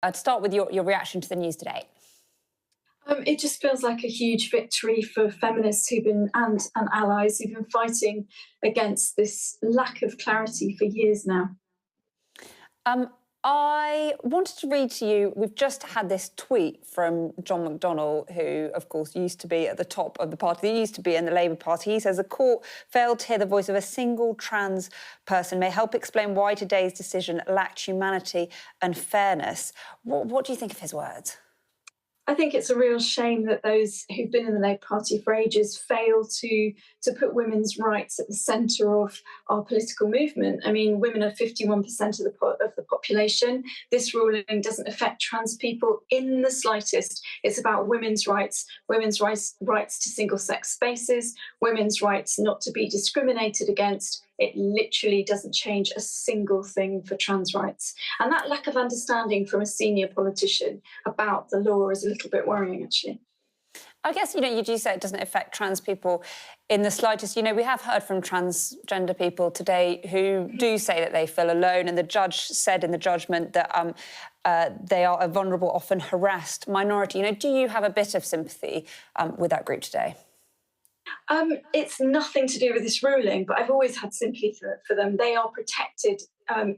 I'd start with your reaction to the news today. It just feels like a huge victory for feminists and allies who've been fighting against this lack of clarity for years now. Um, I wanted to read to you, we've just had this tweet from John McDonnell, who, of course, used to be at the top of the party. He used to be in the Labour Party. He says the court failed to hear the voice of a single trans person may help explain why today's decision lacked humanity and fairness. What do you think of his words? I think it's a real shame that those who've been in the Labour Party for ages fail to put women's rights at the centre of our political movement. I mean, women are 51% of the population. This ruling doesn't affect trans people in the slightest. It's about women's rights to single-sex spaces, women's rights not to be discriminated against. It literally doesn't change a single thing for trans rights. And that lack of understanding from a senior politician about the law is a little bit worrying, actually. I guess, you do say it doesn't affect trans people in the slightest. We have heard from transgender people today who do say that they feel alone, and the judge said in the judgment that they are a vulnerable, often harassed minority. Do you have a bit of sympathy with that group today? It's nothing to do with this ruling, but I've always had sympathy for them. They are protected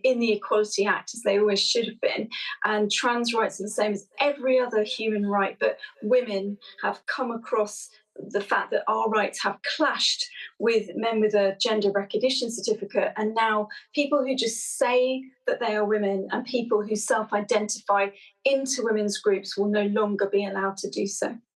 in the Equality Act, as they always should have been, and trans rights are the same as every other human right, but women have come across the fact that our rights have clashed with men with a gender recognition certificate, and now people who just say that they are women and people who self-identify into women's groups will no longer be allowed to do so.